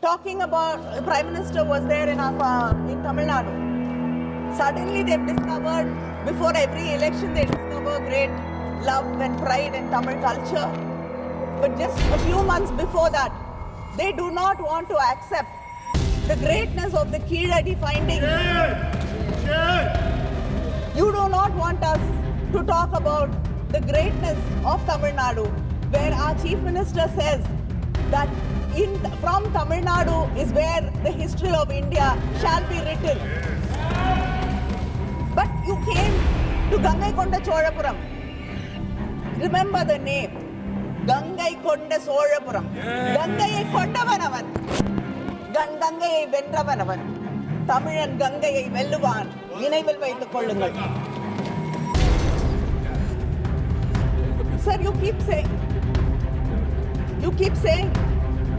talking about, the Prime Minister was there in Tamil Nadu. Suddenly they've discovered, before every election they discover great love and pride in Tamil culture. But just a few months before that, they do not want to accept the greatness of the Keeladi findings. You do not want us to talk about the greatness of Tamil Nadu, where our Chief Minister says that from Tamil Nadu is where the history of India shall be written. But you came to Gangaikonda Cholapuram. Remember the name. Gangaikonda Cholapuram. Gangaiயை கொண்டவனவன். கங்கையை வென்றவனவன். தமிழன் கங்கையை வெல்லுவான். நினைவில் வைத்துக் கொள்ளுங்கள். Sir, you keep saying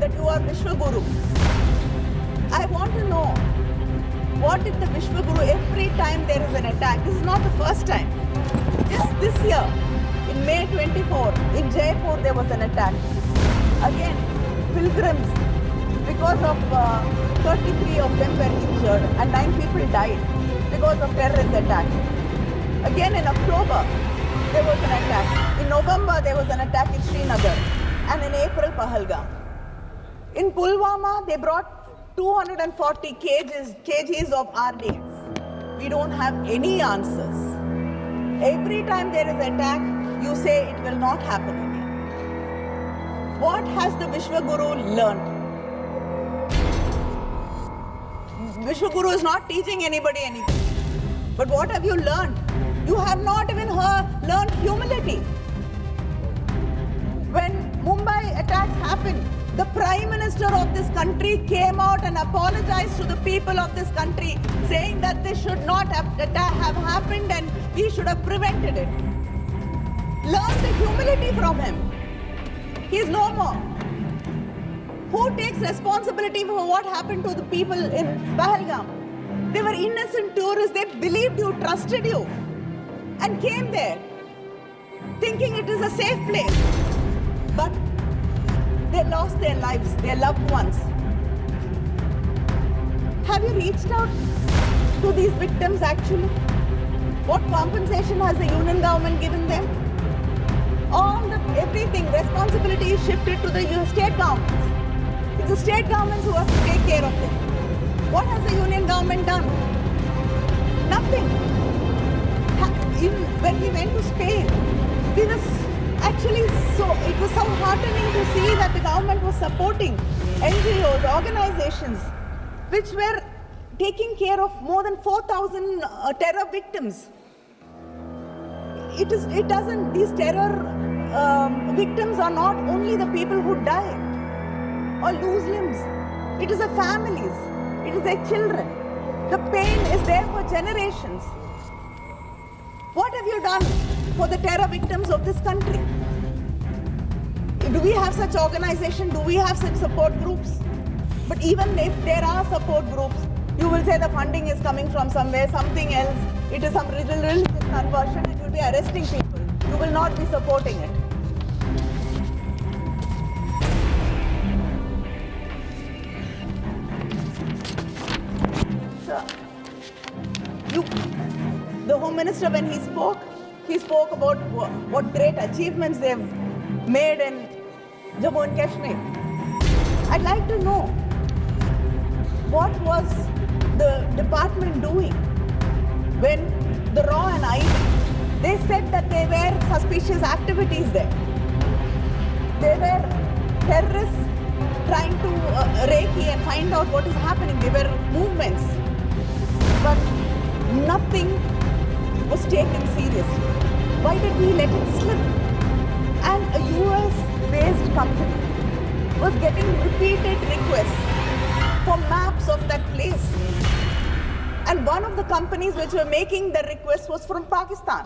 that you are Vishwaguru. I want to know, what did the Vishwaguru, every time there is an attack, this is not the first time. Just this year, in May 24, in Jaipur there was an attack. Again, pilgrims, because of 33 of them were injured and 9 people died because of terrorist attack. Again in October, there was an attack. In November, there was an attack in Srinagar. And in April, Pahalgam. In Pulwama, they brought 240 kgs of RDX. We don't have any answers. Every time there is an attack, you say it will not happen again. What has the Vishwaguru learned? Vishwaguru is not teaching anybody anything. But what have you learned? You have not even learned humility. When Mumbai attacks happened, the Prime Minister of this country came out and apologized to the people of this country, saying that this should not have happened and we should have prevented it. Learn the humility from him. He is no more. Who takes responsibility for what happened to the people in Pahalgam? They were innocent tourists. They believed you, trusted you, and came there thinking it is a safe place. But they lost their lives, their loved ones. Have you reached out to these victims actually? What compensation has the union government given them? Everything, responsibility is shifted to the state governments. It's the state governments who have to take care of them. What has the union government done? Nothing. When we went to Spain, it was so heartening to see that the government was supporting NGOs, organizations, which were taking care of more than 4,000 terror victims. These terror victims are not only the people who die or lose limbs. It is the families. It is their children. The pain is there for generations. What have you done for the terror victims of this country? Do we have such organization? Do we have such support groups? But even if there are support groups, you will say the funding is coming from somewhere, something else. It is some religious conversion. It will be arresting people. You will not be supporting it. The Home Minister, when he spoke about what great achievements they've made in Jammu and Kashmir. I'd like to know, what was the department doing when the RAW and IB, they said that there were suspicious activities there. There were terrorists trying to recce and find out what is happening. There were movements. But nothing was taken seriously. Why did we let it slip? And a US-based company was getting repeated requests for maps of that place. And one of the companies which were making the request was from Pakistan.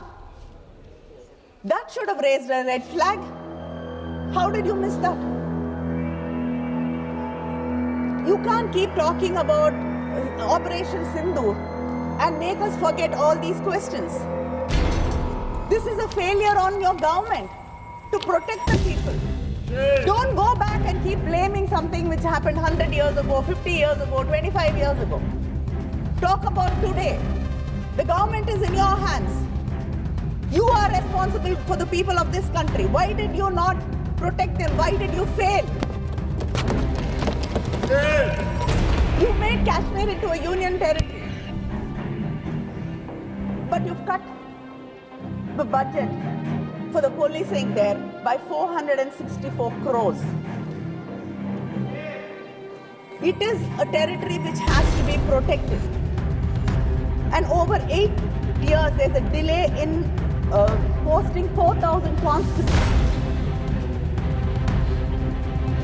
That should have raised a red flag. How did you miss that? You can't keep talking about Operation Sindoor and make us forget all these questions. This is a failure on your government to protect the people. Don't go back and keep blaming something which happened 100 years ago, 50 years ago, 25 years ago. Talk about today. The government is in your hands. You are responsible for the people of this country. Why did you not protect them? Why did you fail? You made Kashmir into a union territory. But you've cut the budget for the policing there by 464 crores. It is a territory which has to be protected. And over 8 years, there's a delay in posting 4,000 constables.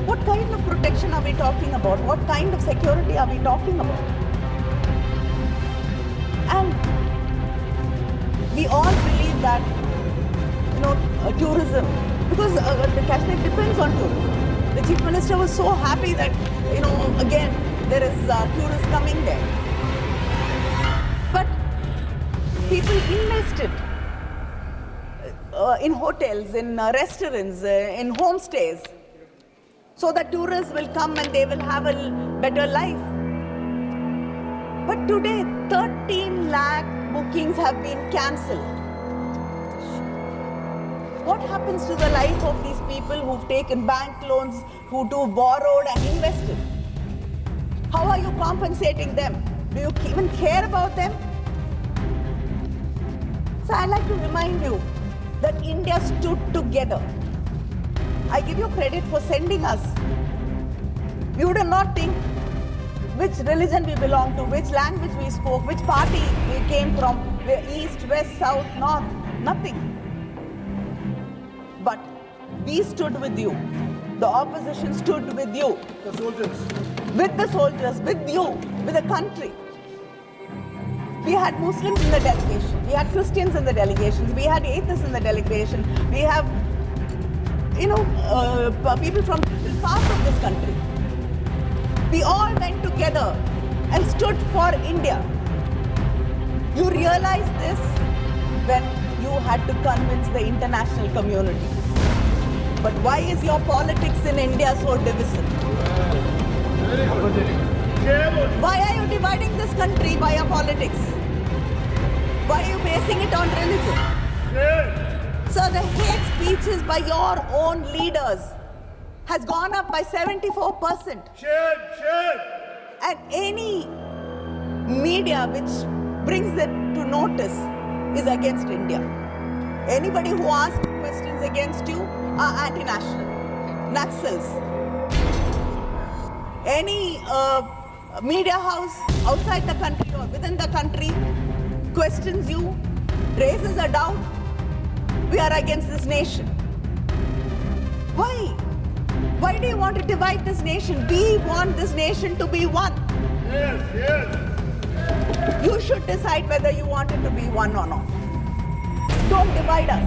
What kind of protection are we talking about? What kind of security are we talking about? And we all believe that, tourism, because the Kashmir depends on tourism. The Chief Minister was so happy that, again, there is tourists coming there. But people invested in hotels, in restaurants, in homestays, so that tourists will come and they will have a better life. But today, 13 lakh bookings have been cancelled. What happens to the life of these people who've taken bank loans, who borrowed and invested? How are you compensating them? Do you even care about them? So I'd like to remind you that India stood together. I give you credit for sending us. We would not think which religion we belong to, which language we spoke, which party we came from, east, west, south, north, nothing. But we stood with you. The opposition stood with you. The soldiers. With the soldiers, with you, with the country. We had Muslims in the delegation. We had Christians in the delegations. We had atheists in the delegation. We have, people from different parts of this country. We all went together and stood for India. You realized this when you had to convince the international community. But why is your politics in India so divisive? Why are you dividing this country by your politics? Why are you basing it on religion? So the hate speeches by your own leaders has gone up by 74%. And any media which brings it to notice is against India. Anybody who asks questions against you are anti-national, Naxals. Any media house outside the country or within the country questions you, raises a doubt, we are against this nation. Why? Why do you want to divide this nation? We want this nation to be one. Yes. You should decide whether you want it to be one or not. Don't divide us.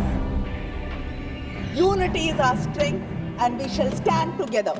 Unity is our strength, and we shall stand together.